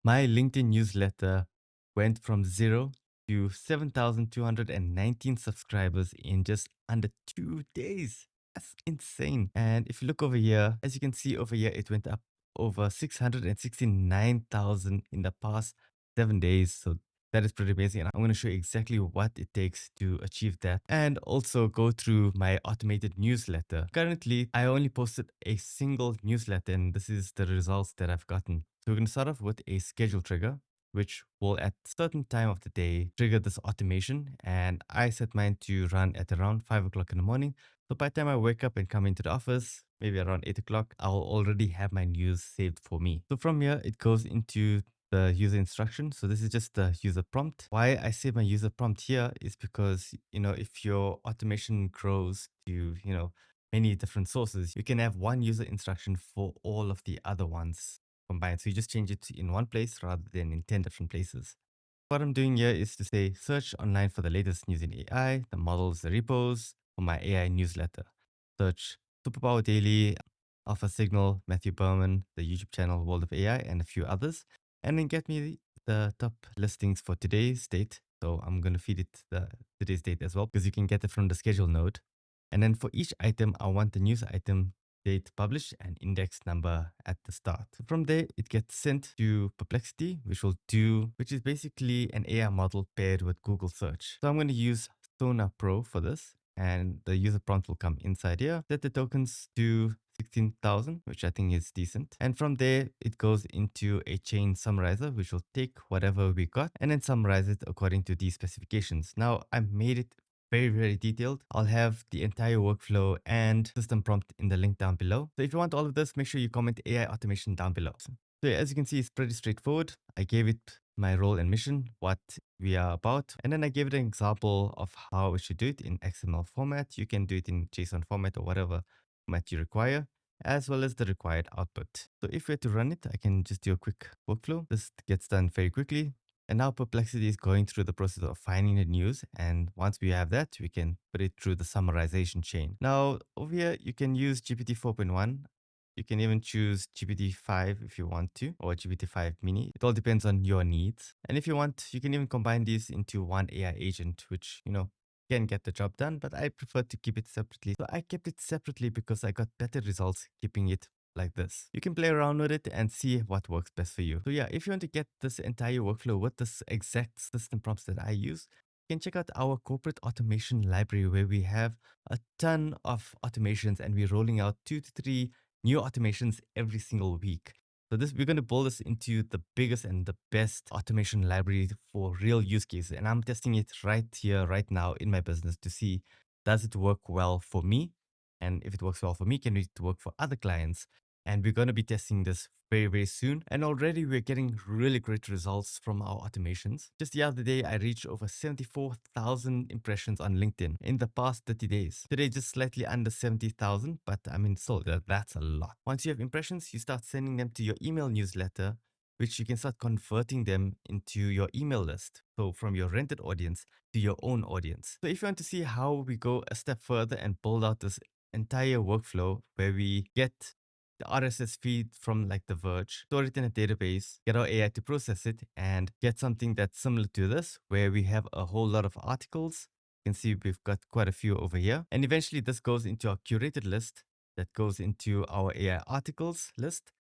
My LinkedIn newsletter went from zero to 7,219 subscribers in just under 2 days. That's insane. And if you look over here, as you can see over here, it went up over 669,000 in the past 7 days. So that is pretty amazing. And I'm going to show you exactly what it takes to achieve that and also go through my automated newsletter. Currently, I only posted a single newsletter and this is the results that I've gotten. So we're going to start off with a schedule trigger, which will at certain time of the day trigger this automation. And I set mine to run at around 5 o'clock in the morning. So by the time I wake up and come into the office, maybe around 8 o'clock, I'll already have my news saved for me. So from here, it goes into the user instruction. So this is just the user prompt. Why I save my user prompt here is because, if your automation grows to, many different sources, you can have one user instruction for all of the other ones combined. So you just change it in one place rather than in 10 different places. What I'm doing here is to say search online for the latest news in AI, the models, the repos for my AI newsletter. Search Superpower Daily, Alpha Signal, Matthew Berman, the YouTube channel World of AI, and a few others. And then get me the top listings for today's date. So I'm going to feed it the today's date as well because you can get it from the schedule node. And then for each item, I want the news item date published and index number at the start. From there, it gets sent to Perplexity, which is basically an AI model paired with Google search. So I'm going to use Sonar Pro for this, and the user prompt will come inside here. Set the tokens to 16,000, which I think is decent. And from there, it goes into a chain summarizer, which will take whatever we got and then summarize it according to these specifications. Now, I made it very, very detailed. I'll have the entire workflow and system prompt in the link down below. So if you want all of this, make sure you comment AI automation down below. So yeah, as you can see, it's pretty straightforward. I gave it my role and mission, what we are about, and then I gave it an example of how we should do it in XML format. You can do it in JSON format or whatever format you require, as well as the required output. So if we had to run it, I can just do a quick workflow. This gets done very quickly. And now Perplexity is going through the process of finding the news. And once we have that, we can put it through the summarization chain. Now, over here, you can use GPT-4.1. You can even choose GPT-5 if you want to, or GPT-5 Mini. It all depends on your needs. And if you want, you can even combine these into one AI agent, which, can get the job done, but I prefer to keep it separately. So I kept it separately because I got better results keeping it like this. You can play around with it and see what works best for you. So yeah, if you want to get this entire workflow with this exact system prompts that I use, you can check out our corporate automation library where we have a ton of automations and we're rolling out 2 to 3 new automations every single week. So we're going to build this into the biggest and the best automation library for real use cases. And I'm testing it right here, right now in my business to see, does it work well for me? And if it works well for me, can it work for other clients? And we're going to be testing this very, very soon. And already we're getting really great results from our automations. Just the other day, I reached over 74,000 impressions on LinkedIn in the past 30 days. Today, just slightly under 70,000, but I mean, still, that's a lot. Once you have impressions, you start sending them to your email newsletter, which you can start converting them into your email list. So from your rented audience to your own audience. So if you want to see how we go a step further and build out this entire workflow where we get the RSS feed from like The Verge, store it in a database, get our AI to process it, and get something that's similar to this, where we have a whole lot of articles. You can see we've got quite a few over here. And eventually this goes into our curated list that goes into our AI articles list.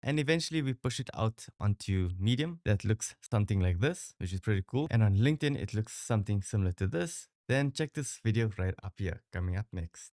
And eventually we push it out onto Medium that looks something like this, which is pretty cool. And on LinkedIn, it looks something similar to this. Then check this video right up here coming up next.